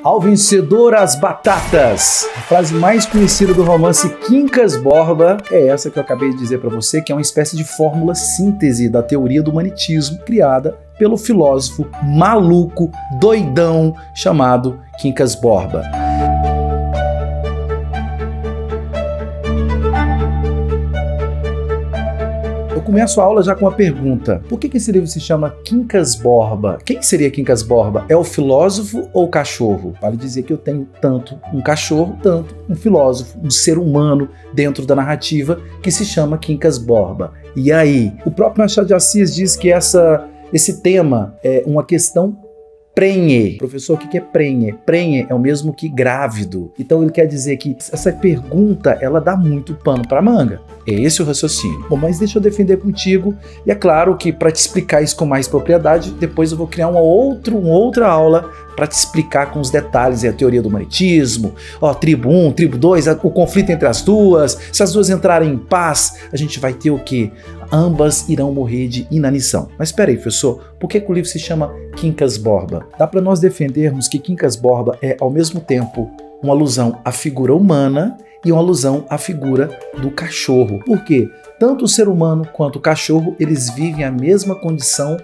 Ao vencedor as batatas. A frase mais conhecida do romance Quincas Borba é essa que eu acabei de dizer para você, que é uma espécie de fórmula síntese da teoria do humanitismo criada pelo filósofo maluco, doidão, chamado Quincas Borba. Eu começo a aula já com uma pergunta. Por que esse livro se chama Quincas Borba? Quem seria Quincas Borba? É o filósofo ou o cachorro? Vale dizer que eu tenho tanto um cachorro, tanto um filósofo, um ser humano dentro da narrativa que se chama Quincas Borba. E aí? O próprio Machado de Assis diz que esse tema é uma questão prenhe. Professor, o que é prenhe? Prenhe é o mesmo que grávido. Então ele quer dizer que essa pergunta, ela dá muito pano para manga. É esse o raciocínio. Bom, mas deixa eu defender contigo. E é claro que para te explicar isso com mais propriedade, depois eu vou criar uma outra aula para te explicar com os detalhes a teoria do humanitismo, tribo 1, tribo 2, o conflito entre as duas. Se as duas entrarem em paz, a gente vai ter o quê? Ambas irão morrer de inanição. Mas espera aí, professor, por que o livro se chama Quincas Borba? Dá para nós defendermos que Quincas Borba é, ao mesmo tempo, uma alusão à figura humana e uma alusão à figura do cachorro. Por quê? Tanto o ser humano quanto o cachorro, eles vivem a mesma condição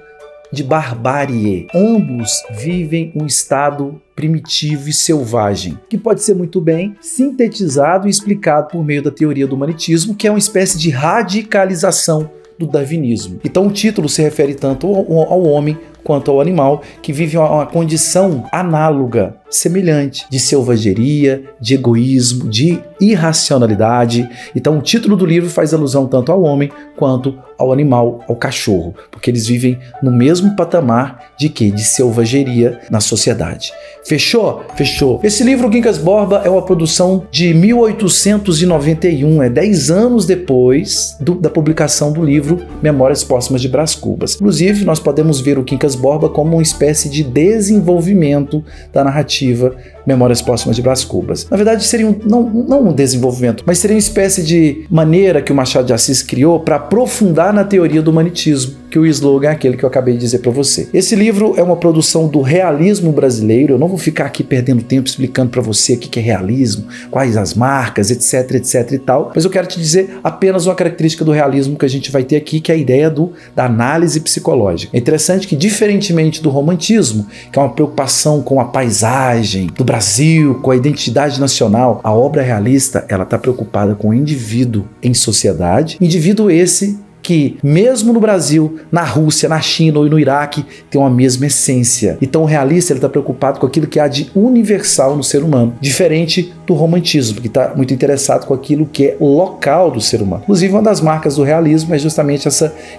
de barbárie. Ambos vivem um estado primitivo e selvagem, que pode ser muito bem sintetizado e explicado por meio da teoria do humanitismo, que é uma espécie de radicalização do darwinismo. Então o título se refere tanto ao homem quanto ao animal, que vive uma condição análoga, semelhante, de selvageria, de egoísmo, de irracionalidade. Então o título do livro faz alusão tanto ao homem quanto ao animal, ao cachorro, porque eles vivem no mesmo patamar de quê? De selvageria na sociedade. Fechou? Fechou. Esse livro, Quincas Borba, é uma produção de 1891, 10 anos depois da publicação do livro Memórias Póstumas de Brás Cubas. Inclusive, nós podemos ver o Quincas Borba como uma espécie de desenvolvimento da narrativa Memórias Póstumas de Brás Cubas. Na verdade, seria não um desenvolvimento, mas seria uma espécie de maneira que o Machado de Assis criou para aprofundar na teoria do humanitismo, que o slogan é aquele que eu acabei de dizer para você. Esse livro é uma produção do realismo brasileiro. Eu não vou ficar aqui perdendo tempo explicando para você o que é realismo, quais as marcas, etc, etc e tal, mas eu quero te dizer apenas uma característica do realismo que a gente vai ter aqui, que é a ideia da análise psicológica. É interessante que, diferentemente do romantismo, que é uma preocupação com a paisagem do Brasil, com a identidade nacional, a obra realista, ela está preocupada com o indivíduo em sociedade, indivíduo esse que, mesmo no Brasil, na Rússia, na China ou no Iraque, tem uma mesma essência. Então o realista está preocupado com aquilo que há de universal no ser humano, diferente do romantismo, que está muito interessado com aquilo que é local do ser humano. Inclusive, uma das marcas do realismo é justamente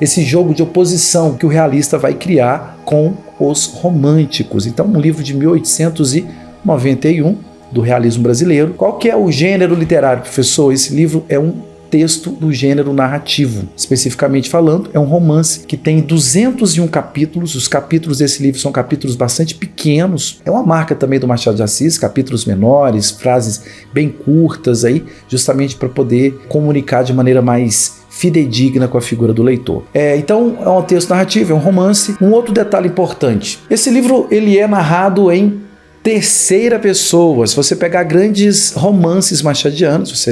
esse jogo de oposição que o realista vai criar com os românticos. Então, um livro de 1891, do realismo brasileiro. Qual que é o gênero literário, professor? Esse livro é um texto do gênero narrativo. Especificamente falando, é um romance que tem 201 capítulos. Os capítulos desse livro são capítulos bastante pequenos. É uma marca também do Machado de Assis, capítulos menores, frases bem curtas aí, justamente para poder comunicar de maneira mais fidedigna com a figura do leitor. Então, é um texto narrativo, é um romance. Um outro detalhe importante. Esse livro, ele é narrado em terceira pessoa. Se você pegar grandes romances machadianos,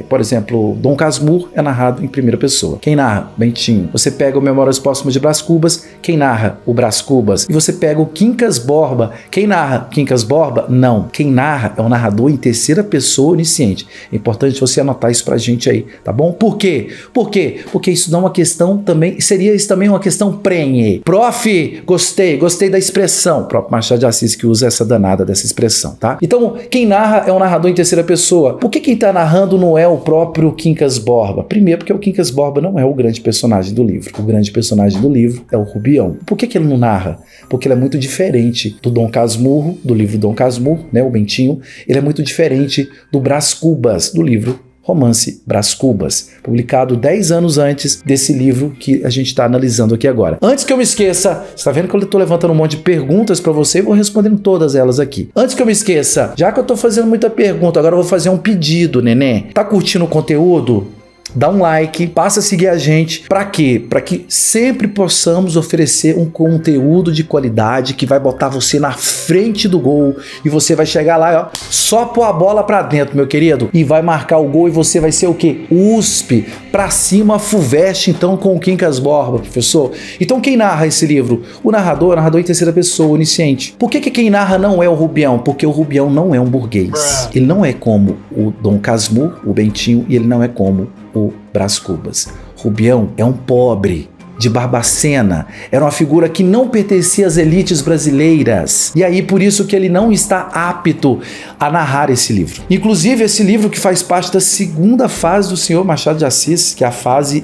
por exemplo, Dom Casmurro é narrado em primeira pessoa. Quem narra? Bentinho. Você pega o Memórias Póstumas de Brás Cubas, quem narra? O Brás Cubas. E você pega o Quincas Borba, quem narra? Quincas Borba? Não. Quem narra é o narrador em terceira pessoa onisciente. É importante você anotar isso pra gente aí, tá bom? Por quê? Porque isso não é uma questão também, seria isso também uma questão prenhe. Prof, gostei da expressão. O próprio Machado de Assis que usa essa danada dessa expressão, tá? Então, quem narra é um narrador em terceira pessoa. Por que quem tá narrando não é o próprio Quincas Borba? Primeiro, porque o Quincas Borba não é o grande personagem do livro. O grande personagem do livro é o Rubião. Por que ele não narra? Porque ele é muito diferente do Dom Casmurro, do livro Dom Casmurro, né, o Bentinho. Ele é muito diferente do Brás Cubas, do livro Romance Brás Cubas, publicado 10 anos antes desse livro que a gente está analisando aqui agora. Antes que eu me esqueça, você está vendo que eu estou levantando um monte de perguntas para você e vou respondendo todas elas aqui. Antes que eu me esqueça, já que eu estou fazendo muita pergunta, agora eu vou fazer um pedido, neném. Tá curtindo o conteúdo? dá um like, passa a seguir a gente. Para quê? Para que sempre possamos oferecer um conteúdo de qualidade que vai botar você na frente do gol e você vai chegar lá, ó, só pôr a bola para dentro, meu querido, e vai marcar o gol e você vai ser o quê? USP, para cima, FUVEST, então, com o Quincas Borba, professor. Então, quem narra esse livro? O narrador em terceira pessoa, onisciente. Por que quem narra não é o Rubião? Porque o Rubião não é um burguês. Ele não é como o Dom Casmurro, o Bentinho, e ele não é como o Brás Cubas. Rubião é um pobre de Barbacena, era uma figura que não pertencia às elites brasileiras, e aí por isso que ele não está apto a narrar esse livro. Inclusive esse livro que faz parte da segunda fase do senhor Machado de Assis, que é a fase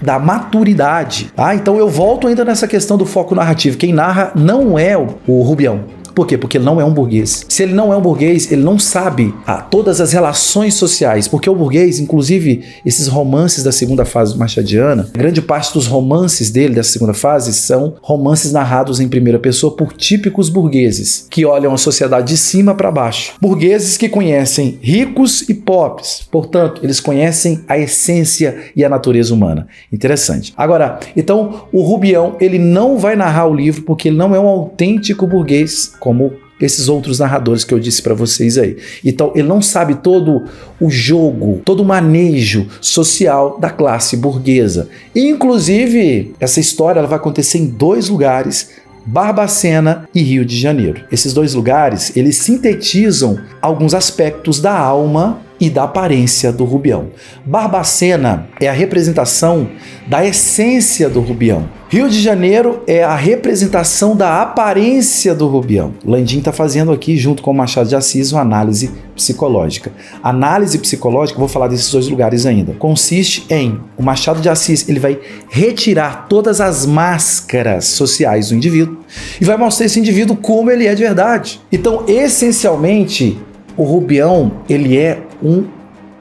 da maturidade. Então eu volto ainda nessa questão do foco narrativo. Quem narra não é o Rubião. Por quê? Porque ele não é um burguês. Se ele não é um burguês, ele não sabe todas as relações sociais, porque o burguês, inclusive esses romances da segunda fase machadiana, grande parte dos romances dele, dessa segunda fase, são romances narrados em primeira pessoa por típicos burgueses, que olham a sociedade de cima para baixo. Burgueses que conhecem ricos e pobres, portanto, eles conhecem a essência e a natureza humana. Interessante. Agora, então, o Rubião, ele não vai narrar o livro porque ele não é um autêntico burguês, como esses outros narradores que eu disse para vocês aí. Então, ele não sabe todo o jogo, todo o manejo social da classe burguesa. E, inclusive, essa história ela vai acontecer em 2 lugares, Barbacena e Rio de Janeiro. Esses 2 lugares, eles sintetizam alguns aspectos da alma e da aparência do Rubião. Barbacena é a representação da essência do Rubião. Rio de Janeiro é a representação da aparência do Rubião. Landim está fazendo aqui, junto com o Machado de Assis, uma análise psicológica. Análise psicológica, vou falar desses 2 lugares ainda, consiste em o Machado de Assis, ele vai retirar todas as máscaras sociais do indivíduo e vai mostrar esse indivíduo como ele é de verdade. Então, essencialmente, o Rubião, ele é um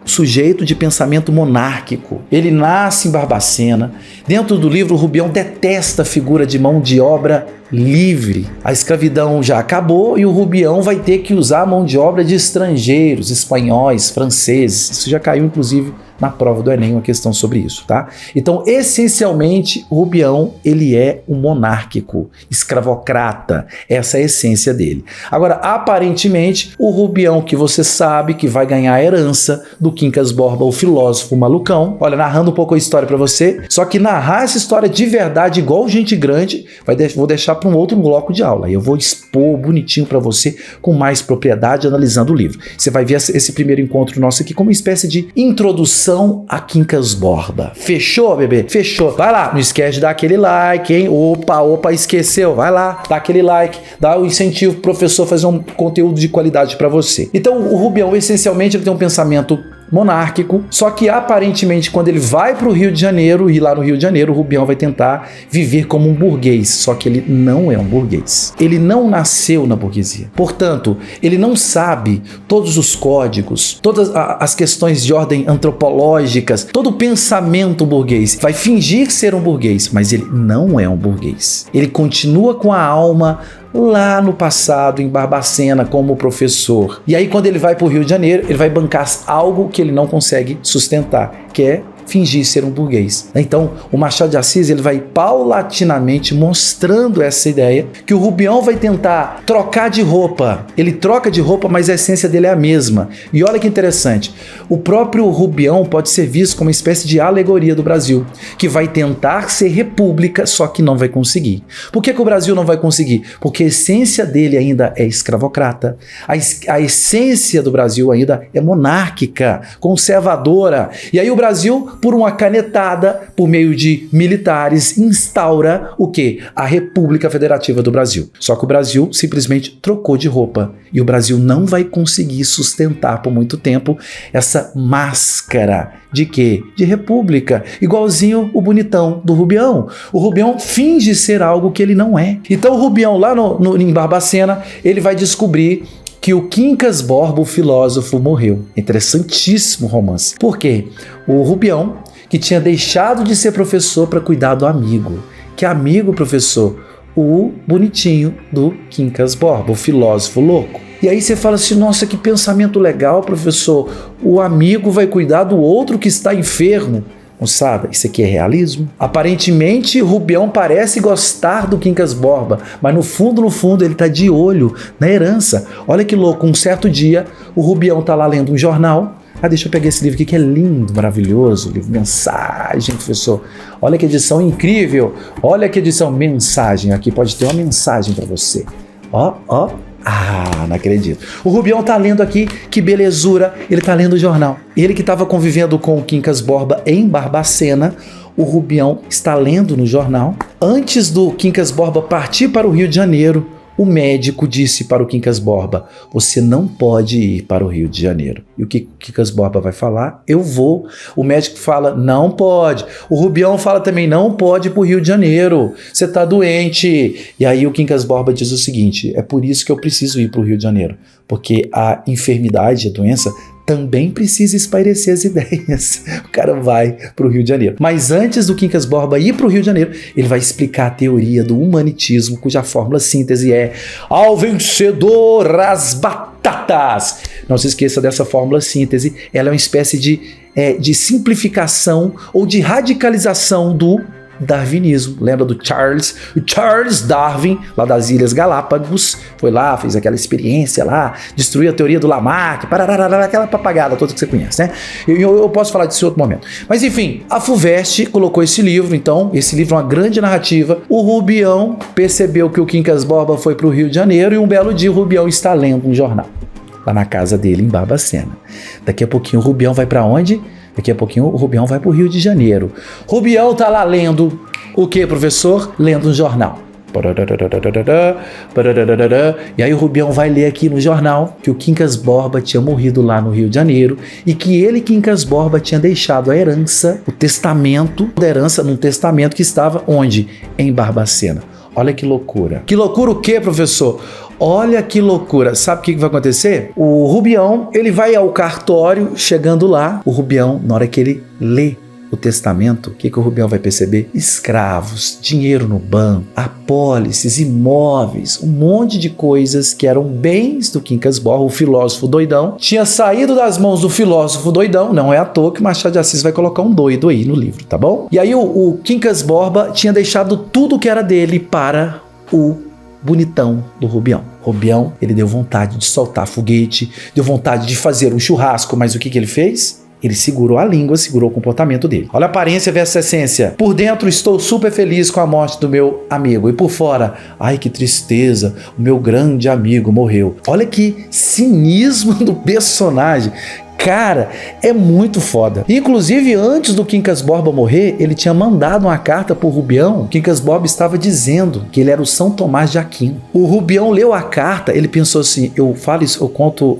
sujeito de pensamento monárquico. Ele nasce em Barbacena. Dentro do livro, o Rubião detesta a figura de mão de obra livre. A escravidão já acabou e o Rubião vai ter que usar a mão de obra de estrangeiros, espanhóis, franceses. Isso já caiu, inclusive, na prova do Enem, uma questão sobre isso, tá? Então, essencialmente, o Rubião, ele é um monárquico, escravocrata, essa é a essência dele. Agora, aparentemente, o Rubião que você sabe que vai ganhar a herança do Quincas Borba, o filósofo malucão, olha, narrando um pouco a história pra você, só que narrar essa história de verdade, igual gente grande, vou deixar para um outro bloco de aula, aí eu vou expor bonitinho pra você, com mais propriedade, analisando o livro. Você vai ver esse primeiro encontro nosso aqui como uma espécie de introdução a Quincas Borba. Fechou, bebê? Fechou. Vai lá, não esquece de dar aquele like, hein? Opa, esqueceu. Vai lá, dá aquele like, dá o incentivo pro professor fazer um conteúdo de qualidade para você. Então, o Rubião, essencialmente, ele tem um pensamento monárquico, só que aparentemente quando ele vai para o Rio de Janeiro, e lá no Rio de Janeiro o Rubião vai tentar viver como um burguês, só que ele não é um burguês. Ele não nasceu na burguesia. Portanto, ele não sabe todos os códigos, todas as questões de ordem antropológicas, todo o pensamento burguês. Vai fingir ser um burguês, mas ele não é um burguês. Ele continua com a alma lá no passado, em Barbacena, como professor. E aí, quando ele vai para o Rio de Janeiro, ele vai bancar algo que ele não consegue sustentar, que é fingir ser um burguês. Então, o Machado de Assis, ele vai paulatinamente mostrando essa ideia que o Rubião vai tentar trocar de roupa. Ele troca de roupa, mas a essência dele é a mesma. E olha que interessante, o próprio Rubião pode ser visto como uma espécie de alegoria do Brasil, que vai tentar ser república, só que não vai conseguir. Por que o Brasil não vai conseguir? Porque a essência dele ainda é escravocrata. A essência do Brasil ainda é monárquica, conservadora. E aí o Brasil, por uma canetada, por meio de militares, instaura o quê? A República Federativa do Brasil. Só que o Brasil simplesmente trocou de roupa. E o Brasil não vai conseguir sustentar por muito tempo essa máscara de quê? De república. Igualzinho o bonitão do Rubião. O Rubião finge ser algo que ele não é. Então o Rubião, lá em Barbacena, ele vai descobrir que o Quincas Borba, o filósofo, morreu. Interessantíssimo romance. Por quê? O Rubião, que tinha deixado de ser professor para cuidar do amigo. Que amigo, professor? O bonitinho do Quincas Borba, o filósofo louco. E aí você fala assim, nossa, que pensamento legal, professor. O amigo vai cuidar do outro que está enfermo. Moçada, isso aqui é realismo? Aparentemente, Rubião parece gostar do Quincas Borba, mas no fundo, ele tá de olho na herança. Olha que louco, um certo dia, o Rubião tá lá lendo um jornal. Deixa eu pegar esse livro aqui que é lindo, maravilhoso, livro Mensagem, professor. Olha que edição incrível. Olha que edição Mensagem. Aqui pode ter uma mensagem para você. Ó. Não acredito. O Rubião tá lendo aqui, que belezura, ele tá lendo o jornal. Ele que estava convivendo com o Quincas Borba em Barbacena, o Rubião está lendo no jornal. Antes do Quincas Borba partir para o Rio de Janeiro, o médico disse para o Quincas Borba, você não pode ir para o Rio de Janeiro. E o que o Quincas Borba vai falar? Eu vou. O médico fala, não pode. O Rubião fala também, não pode ir para o Rio de Janeiro. Você está doente. E aí o Quincas Borba diz o seguinte, é por isso que eu preciso ir para o Rio de Janeiro. Porque a enfermidade, a doença, também precisa espairecer as ideias. O cara vai para o Rio de Janeiro. Mas antes do Quincas Borba ir para o Rio de Janeiro, ele vai explicar a teoria do humanitismo, cuja fórmula síntese é ao vencedor as batatas. Não se esqueça dessa fórmula síntese. Ela é uma espécie de simplificação ou de radicalização do darwinismo. Lembra do Charles Darwin, lá das Ilhas Galápagos, foi lá, fez aquela experiência lá, destruiu a teoria do Lamarck, aquela papagada toda que você conhece, né? Eu posso falar disso em outro momento. Mas enfim, a FUVEST colocou esse livro, então, esse livro é uma grande narrativa. O Rubião percebeu que o Quincas Borba foi para o Rio de Janeiro e um belo dia o Rubião está lendo um jornal, lá na casa dele em Barbacena. Daqui a pouquinho o Rubião vai para onde? Daqui a pouquinho o Rubião vai para o Rio de Janeiro. Rubião tá lá lendo o que, professor? Lendo um jornal. E aí o Rubião vai ler aqui no jornal que o Quincas Borba tinha morrido lá no Rio de Janeiro e que ele, Quincas Borba, tinha deixado a herança, o testamento da herança, num testamento que estava onde? Em Barbacena. Olha que loucura. Que loucura o quê, professor? Olha que loucura. Sabe o que vai acontecer? O Rubião, ele vai ao cartório, chegando lá, o Rubião, na hora que ele lê o testamento, o que o Rubião vai perceber? Escravos, dinheiro no banco, apólices, imóveis, um monte de coisas que eram bens do Quincas Borba, o filósofo doidão, tinha saído das mãos do filósofo doidão, não é à toa que Machado de Assis vai colocar um doido aí no livro, tá bom? E aí o Quincas Borba tinha deixado tudo que era dele para o bonitão do Rubião. Rubião, ele deu vontade de soltar foguete, deu vontade de fazer um churrasco, mas o que ele fez? Ele segurou a língua, segurou o comportamento dele. Olha a aparência versus a essência. Por dentro estou super feliz com a morte do meu amigo. E por fora, ai que tristeza, o meu grande amigo morreu. Olha que cinismo do personagem. Cara, é muito foda. Inclusive, antes do Quincas Borba morrer, ele tinha mandado uma carta pro Rubião. O Quincas Borba estava dizendo que ele era o São Tomás de Aquino. O Rubião leu a carta, ele pensou assim, eu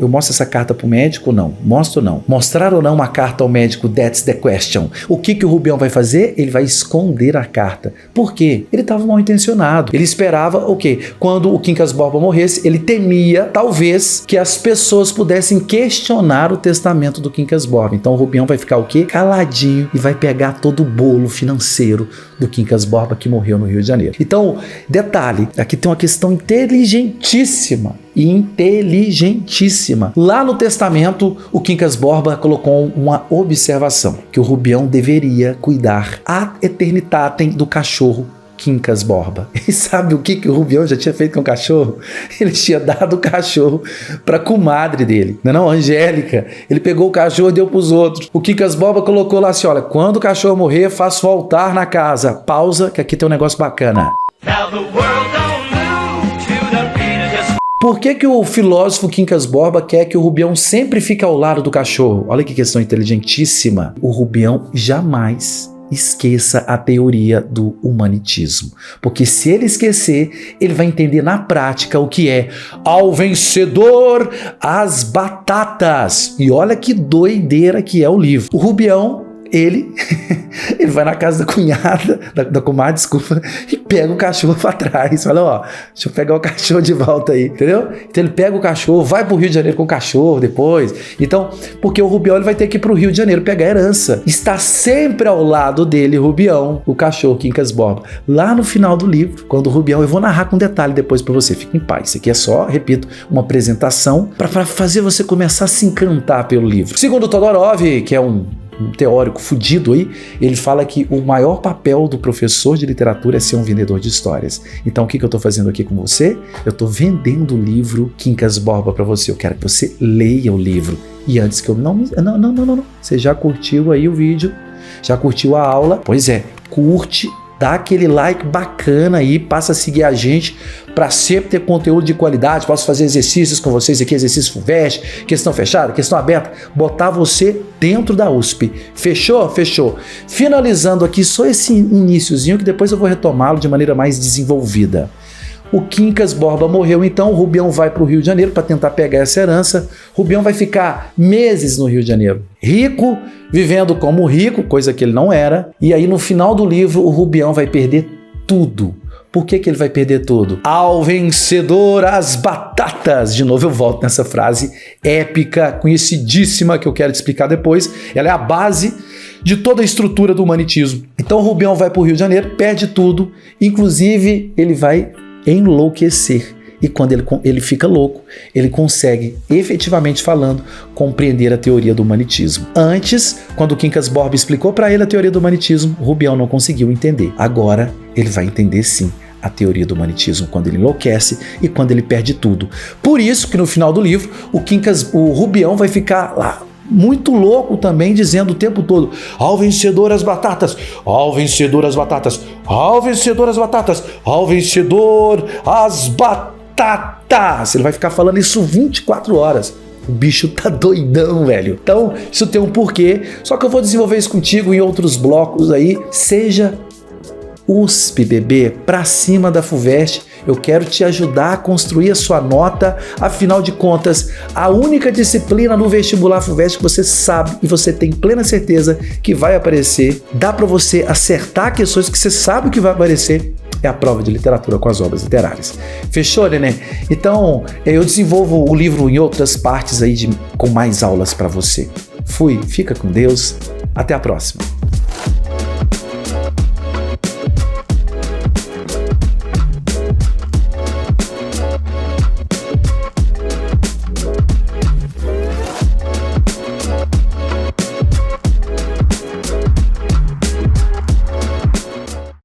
mostro essa carta pro médico ou não? Mostro ou não? Mostrar ou não uma carta ao médico? That's the question. O que o Rubião vai fazer? Ele vai esconder a carta. Por quê? Ele estava mal intencionado. Ele esperava o quê? Quando o Quincas Borba morresse, ele temia, talvez, que as pessoas pudessem questionar o testamento do Quincas Borba. Então o Rubião vai ficar o quê? Caladinho e vai pegar todo o bolo financeiro do Quincas Borba que morreu no Rio de Janeiro. Então, detalhe, aqui tem uma questão inteligentíssima. Lá no testamento, o Quincas Borba colocou uma observação, que o Rubião deveria cuidar ad eternitatem do cachorro Quincas Borba. E sabe o que o Rubião já tinha feito com o cachorro? Ele tinha dado o cachorro para a comadre dele, não, Angélica. Ele pegou o cachorro e deu para os outros. O Quincas Borba colocou lá assim, olha, quando o cachorro morrer, faço o altar na casa. Pausa, que aqui tem um negócio bacana. Por que o filósofo Quincas Borba quer que o Rubião sempre fique ao lado do cachorro? Olha que questão inteligentíssima. O Rubião jamais esqueça a teoria do humanitismo, porque se ele esquecer, ele vai entender na prática o que é ao vencedor as batatas. E olha que doideira que é o livro. O Rubião ele vai na casa da cunhada, da comadre, desculpa, e pega o cachorro pra trás. Fala, ó, deixa eu pegar o cachorro de volta aí, entendeu? Então ele pega o cachorro, vai pro Rio de Janeiro com o cachorro depois. Então, porque o Rubião ele vai ter que ir pro Rio de Janeiro pegar a herança. Está sempre ao lado dele, Rubião, o cachorro Quincas Borba. Lá no final do livro, quando o Rubião, eu vou narrar com detalhe depois pra você, fique em paz. Isso aqui é só, repito, uma apresentação pra fazer você começar a se encantar pelo livro. Segundo Todorov, que é um teórico fudido aí, ele fala que o maior papel do professor de literatura é ser um vendedor de histórias. Então o que eu tô fazendo aqui com você? Eu tô vendendo o livro Quincas Borba pra você. Eu quero que você leia o livro. E antes que eu... Não. Você já curtiu aí o vídeo? Já curtiu a aula? Pois é, curte, dá aquele like bacana aí, passa a seguir a gente para sempre ter conteúdo de qualidade. Posso fazer exercícios com vocês aqui, exercício FUVEST, questão fechada, questão aberta, botar você dentro da USP. Fechou? Fechou. Finalizando aqui só esse iniciozinho que depois eu vou retomá-lo de maneira mais desenvolvida. O Quincas Borba morreu, então o Rubião vai para o Rio de Janeiro para tentar pegar essa herança. Rubião vai ficar meses no Rio de Janeiro, rico, vivendo como rico, coisa que ele não era. E aí no final do livro o Rubião vai perder tudo. Por que ele vai perder tudo? Ao vencedor as batatas. De novo eu volto nessa frase épica, conhecidíssima, que eu quero te explicar depois. Ela é a base de toda a estrutura do humanitismo. Então o Rubião vai para o Rio de Janeiro, perde tudo, inclusive ele vai enlouquecer. E quando ele fica louco, ele consegue, efetivamente falando, compreender a teoria do humanitismo. Antes, quando o Quincas Borba explicou para ele a teoria do humanitismo, o Rubião não conseguiu entender. Agora, ele vai entender sim a teoria do humanitismo quando ele enlouquece e quando ele perde tudo. Por isso que no final do livro, o Rubião vai ficar lá muito louco também, dizendo o tempo todo: ao vencedor as batatas, ao vencedor as batatas, ao vencedor as batatas, ao vencedor as batatas. Ele vai ficar falando isso 24 horas. O bicho tá doidão, velho. Então, isso tem um porquê. Só que eu vou desenvolver isso contigo em outros blocos aí. Seja USP, bebê, pra cima da FUVEST. Eu quero te ajudar a construir a sua nota. Afinal de contas, a única disciplina no vestibular FUVEST que você sabe e você tem plena certeza que vai aparecer, dá pra você acertar questões que você sabe que vai aparecer, é a prova de literatura com as obras literárias. Fechou, neném? Então, eu desenvolvo o livro em outras partes aí com mais aulas pra você. Fui, fica com Deus, até a próxima.